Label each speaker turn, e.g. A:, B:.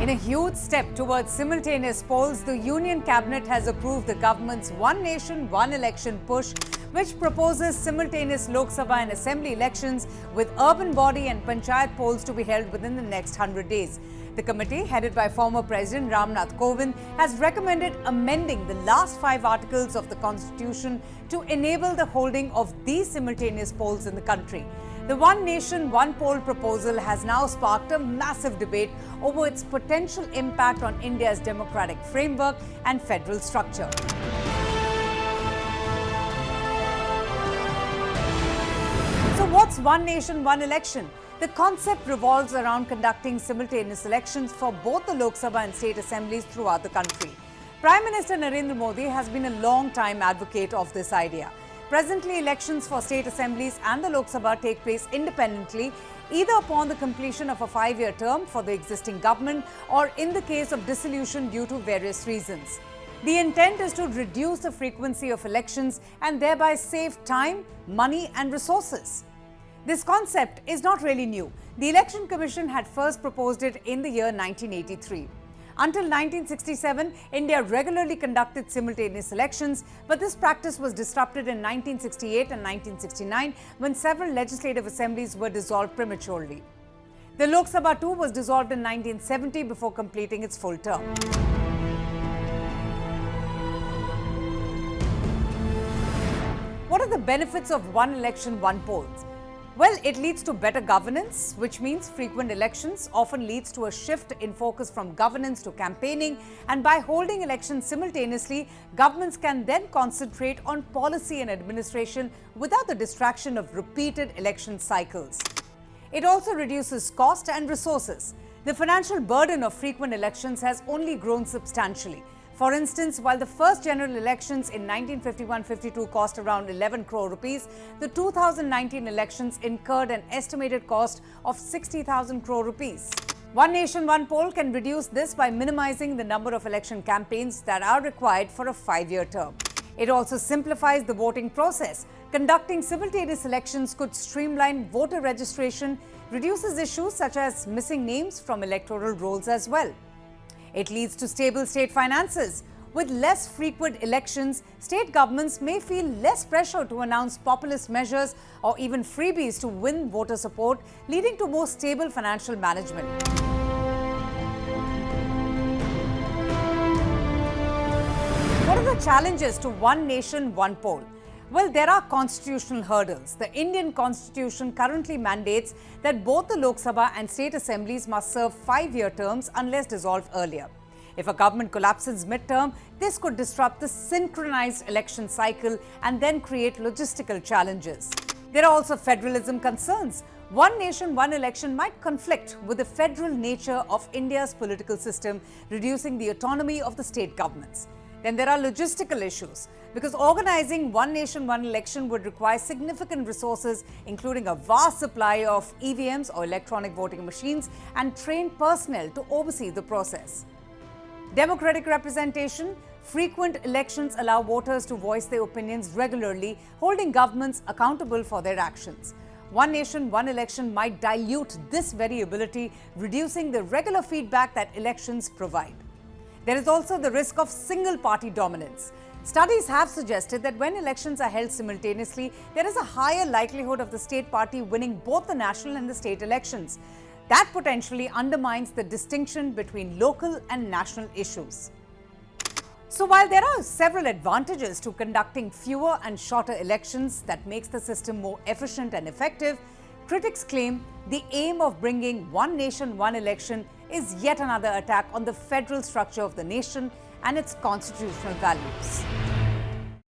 A: In a huge step towards simultaneous polls, the Union Cabinet has approved the government's One Nation, One Election push, which proposes simultaneous Lok Sabha and Assembly elections with urban body and panchayat polls to be held within the next 100 days. The committee, headed by former President Ramnath Kovind, has recommended amending the last 5 articles of the Constitution to enable the holding of these simultaneous polls in the country. The One Nation, One Poll proposal has now sparked a massive debate over its potential impact on India's democratic framework and federal structure. So what's One Nation, One Election? The concept revolves around conducting simultaneous elections for both the Lok Sabha and state assemblies throughout the country. Prime Minister Narendra Modi has been a long-time advocate of this idea. Presently, elections for state assemblies and the Lok Sabha take place independently, either upon the completion of a 5-year term for the existing government or in the case of dissolution due to various reasons. The intent is to reduce the frequency of elections and thereby save time, money and resources. This concept is not really new. The Election Commission had first proposed it in the year 1983. Until 1967, India regularly conducted simultaneous elections, but this practice was disrupted in 1968 and 1969 when several legislative assemblies were dissolved prematurely. The Lok Sabha too was dissolved in 1970 before completing its full term. What are the benefits of one election, one polls? Well, it leads to better governance, which means frequent elections often leads to a shift in focus from governance to campaigning, and by holding elections simultaneously, governments can then concentrate on policy and administration without the distraction of repeated election cycles. It also reduces cost and resources. The financial burden of frequent elections has only grown substantially. For instance, while the first general elections in 1951-52 cost around 11 crore rupees, the 2019 elections incurred an estimated cost of 60,000 crore rupees. One Nation, One Poll can reduce this by minimizing the number of election campaigns that are required for a 5-year term. It also simplifies the voting process. Conducting simultaneous elections could streamline voter registration, reduces issues such as missing names from electoral rolls as well. It leads to stable state finances. With less frequent elections, state governments may feel less pressure to announce populist measures or even freebies to win voter support, leading to more stable financial management. What are the challenges to One Nation, One Poll? Well, there are constitutional hurdles. The Indian Constitution currently mandates that both the Lok Sabha and state assemblies must serve 5-year terms unless dissolved earlier. If a government collapses mid-term, this could disrupt the synchronized election cycle and then create logistical challenges. There are also federalism concerns. One nation, one election might conflict with the federal nature of India's political system, reducing the autonomy of the state governments. Then there are logistical issues, because organizing one nation, one election would require significant resources, including a vast supply of EVMs or electronic voting machines and trained personnel to oversee the process. Democratic representation. Frequent elections allow voters to voice their opinions regularly, holding governments accountable for their actions. One nation, one election might dilute this very ability, reducing the regular feedback that elections provide. There is also the risk of single-party dominance. Studies have suggested that when elections are held simultaneously, there is a higher likelihood of the state party winning both the national and the state elections. That potentially undermines the distinction between local and national issues. So while there are several advantages to conducting fewer and shorter elections that makes the system more efficient and effective, critics claim the aim of bringing one nation, one election is yet another attack on the federal structure of the nation and its constitutional values.